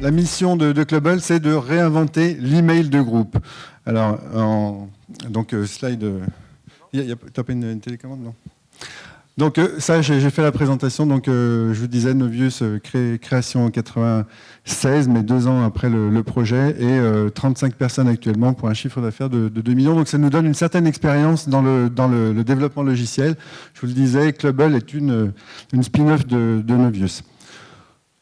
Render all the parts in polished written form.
La mission de Clubble, c'est de réinventer l'email de groupe. Alors, donc, slide... Tu n'as pas une télécommande, non? Donc ça, j'ai fait la présentation. Donc je vous disais, Novius, création en 96, mais 2 ans après le projet, et 35 personnes actuellement pour un chiffre d'affaires de 2 millions. Donc ça nous donne une certaine expérience dans le développement logiciel. Je vous le disais, Clubble est une spin-off de Novius.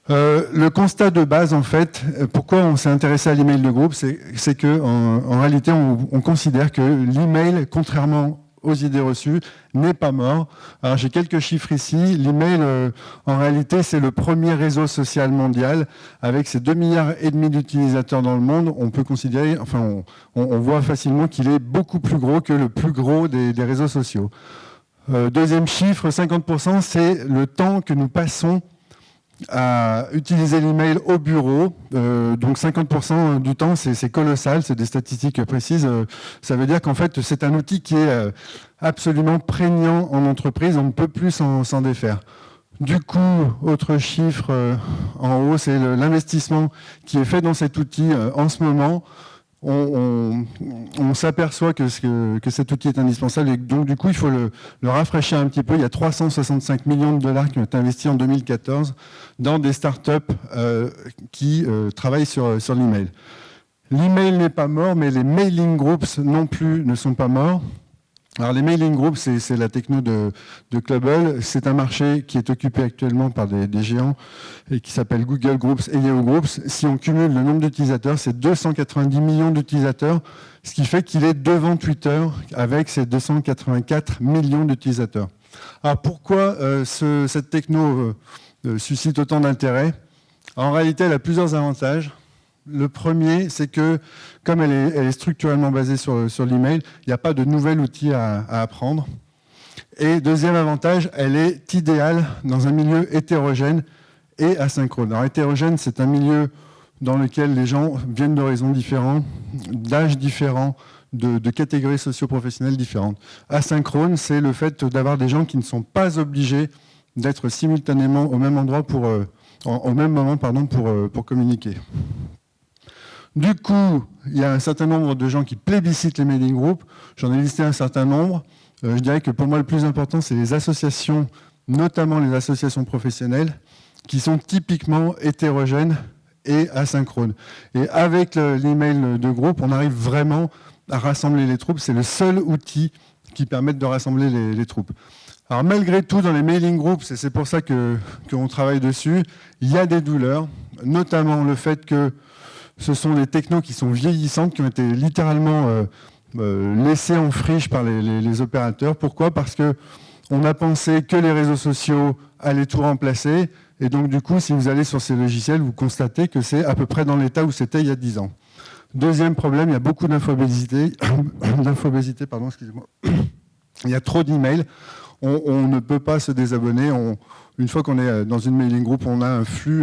Le constat de base, en fait, pourquoi on s'est intéressé à l'email de groupe, c'est que en réalité, on considère que l'email, contrairement aux idées reçues, n'est pas mort. Alors j'ai quelques chiffres ici. L'email, en réalité, c'est le premier réseau social mondial avec ses 2,5 milliards d'utilisateurs dans le monde. On peut considérer, enfin, on voit facilement qu'il est beaucoup plus gros que le plus gros des réseaux sociaux. Deuxième chiffre, 50%, c'est le temps que nous passons à utiliser l'email au bureau. Donc 50% du temps, c'est colossal, c'est des statistiques précises. Ça veut dire qu'en fait, c'est un outil qui est absolument prégnant en entreprise, on ne peut plus s'en défaire. Du coup, autre chiffre en haut, c'est l'investissement qui est fait dans cet outil en ce moment. On s'aperçoit que cet outil est indispensable et donc du coup il faut le rafraîchir un petit peu. Il y a 365 millions de dollars qui ont été investis en 2014 dans des startups qui travaillent sur l'email. L'email n'est pas mort, mais les mailing groups non plus ne sont pas morts. Alors les mailing groups, c'est la techno de Clubble. C'est un marché qui est occupé actuellement par des géants et qui s'appelle Google Groups et Yahoo Groups. Si on cumule le nombre d'utilisateurs, c'est 290 millions d'utilisateurs, ce qui fait qu'il est devant Twitter avec ses 284 millions d'utilisateurs. Alors pourquoi cette techno suscite autant d'intérêt? En réalité, elle a plusieurs avantages. Le premier, c'est que, comme elle est structurellement basée sur l'email, il n'y a pas de nouvel outil à apprendre. Et deuxième avantage, elle est idéale dans un milieu hétérogène et asynchrone. Alors hétérogène, c'est un milieu dans lequel les gens viennent d'horizons différents, d'âges différents, de catégories socio-professionnelles différentes. Asynchrone, c'est le fait d'avoir des gens qui ne sont pas obligés d'être simultanément au même endroit au même moment pour communiquer. Du coup, il y a un certain nombre de gens qui plébiscitent les mailing groups. J'en ai listé un certain nombre. Je dirais que pour moi, le plus important, c'est les associations, notamment les associations professionnelles, qui sont typiquement hétérogènes et asynchrones. Et avec l'email de groupe, on arrive vraiment à rassembler les troupes. C'est le seul outil qui permet de rassembler les troupes. Alors malgré tout, dans les mailing groups, et c'est pour ça qu'on travaille dessus, il y a des douleurs, notamment le fait que ce sont des technos qui sont vieillissantes, qui ont été littéralement laissées en friche par les opérateurs. Pourquoi? Parce qu'on a pensé que les réseaux sociaux allaient tout remplacer. Et donc, du coup, si vous allez sur ces logiciels, vous constatez que c'est à peu près dans l'état où c'était il y a 10 ans. Deuxième problème, il y a beaucoup d'infobésité. Excusez-moi. Il y a trop d'emails. On ne peut pas se désabonner. Une fois qu'on est dans une mailing group, on a un flux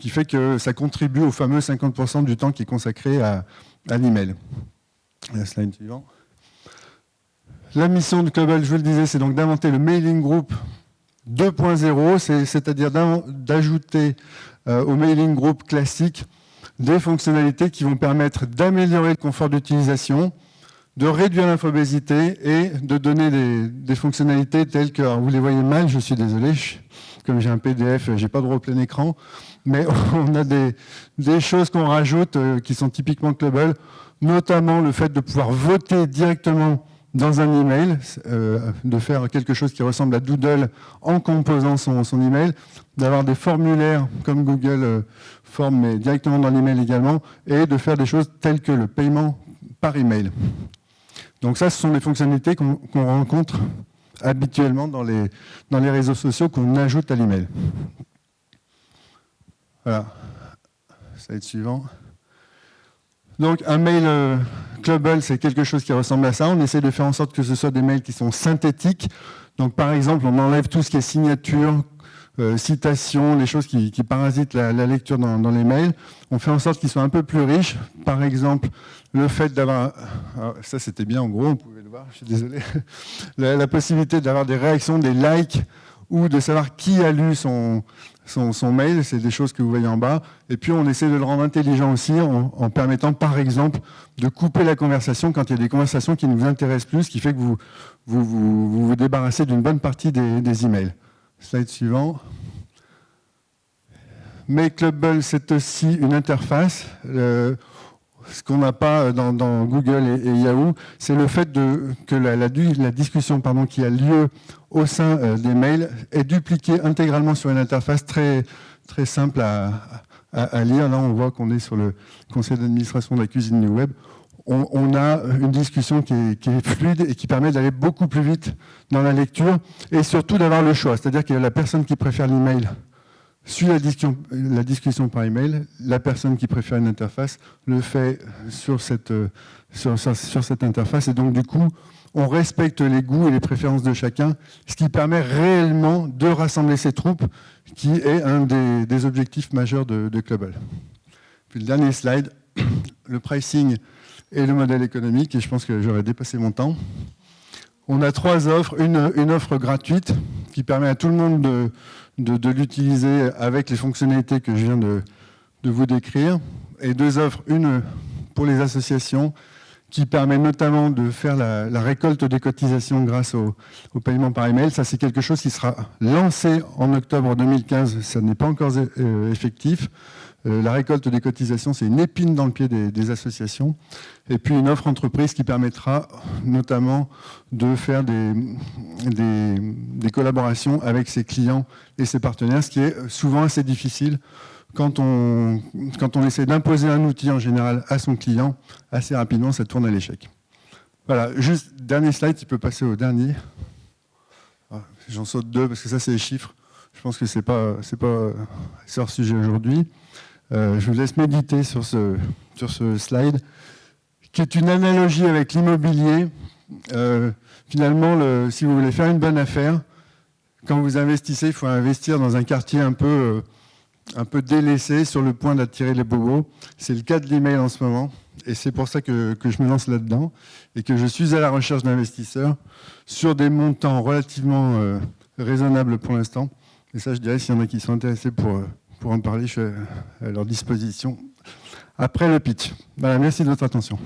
qui fait que ça contribue au fameux 50% du temps qui est consacré à l'email. La slide suivante. La mission de Clubble, je vous le disais, c'est donc d'inventer le mailing group 2.0, c'est-à-dire d'ajouter au mailing group classique des fonctionnalités qui vont permettre d'améliorer le confort d'utilisation, de réduire l'infobésité et de donner des fonctionnalités telles que, alors vous les voyez mal, je suis désolé, comme j'ai un PDF, j'ai pas droit au plein écran, mais on a des choses qu'on rajoute qui sont typiquement Clubble, notamment le fait de pouvoir voter directement dans un email, de faire quelque chose qui ressemble à Doodle en composant son email, d'avoir des formulaires comme Google Form, mais directement dans l'email également, et de faire des choses telles que le paiement par email. Donc ça, ce sont les fonctionnalités qu'on rencontre habituellement dans les réseaux sociaux qu'on ajoute à l'email. Voilà. Slide suivant. Donc un mail Clubble, c'est quelque chose qui ressemble à ça. On essaie de faire en sorte que ce soit des mails qui sont synthétiques. Donc par exemple, on enlève tout ce qui est signature, citation, les choses qui parasitent la lecture dans les mails. On fait en sorte qu'ils soient un peu plus riches. Par exemple, le fait d'avoir... Ça, c'était bien en gros, on pouvait le voir, je suis désolé. La possibilité d'avoir des réactions, des likes, ou de savoir qui a lu son mail, c'est des choses que vous voyez en bas. Et puis on essaie de le rendre intelligent aussi en permettant par exemple de couper la conversation quand il y a des conversations qui ne vous intéressent plus, ce qui fait que vous débarrassez d'une bonne partie des emails. Slide suivant. Makelable, c'est aussi une interface. Ce qu'on n'a pas dans Google et Yahoo, c'est le fait que la discussion qui a lieu au sein des mails est dupliquée intégralement sur une interface très, très simple à lire. Là, on voit qu'on est sur le conseil d'administration de la cuisine du web. On a une discussion qui est fluide et qui permet d'aller beaucoup plus vite dans la lecture et surtout d'avoir le choix. C'est-à-dire que la personne qui préfère l'email suit la discussion par email, la personne qui préfère une interface le fait sur cette interface. Et donc, du coup, on respecte les goûts et les préférences de chacun, ce qui permet réellement de rassembler ces troupes, qui est un des objectifs majeurs de Clubble. Puis le dernier slide, le pricing et le modèle économique, et je pense que j'aurais dépassé mon temps. On a 3 offres, une offre gratuite qui permet à tout le monde de l'utiliser avec les fonctionnalités que je viens de vous décrire, et 2 offres, une pour les associations qui permet notamment de faire la récolte des cotisations grâce au paiement par email. Ça, c'est quelque chose qui sera lancé en octobre 2015, ça n'est pas encore effectif. La récolte des cotisations, c'est une épine dans le pied des associations. Et puis une offre entreprise qui permettra notamment de faire des collaborations avec ses clients et ses partenaires, ce qui est souvent assez difficile quand on essaie d'imposer un outil en général à son client. Assez rapidement, ça tourne à l'échec. Voilà, juste dernier slide, tu peux passer au dernier. J'en saute 2 parce que ça, c'est les chiffres. Je pense que c'est pas hors sujet aujourd'hui. Je vous laisse méditer sur ce slide, qui est une analogie avec l'immobilier. Finalement, si vous voulez faire une bonne affaire, quand vous investissez, il faut investir dans un quartier un peu délaissé, sur le point d'attirer les bobos. C'est le cas de l'email en ce moment, et c'est pour ça que je me lance là-dedans, et que je suis à la recherche d'investisseurs sur des montants relativement raisonnables pour l'instant. Et ça, je dirais, s'il y en a qui sont intéressés pour en parler, je suis à leur disposition après le pitch. Voilà, merci de votre attention.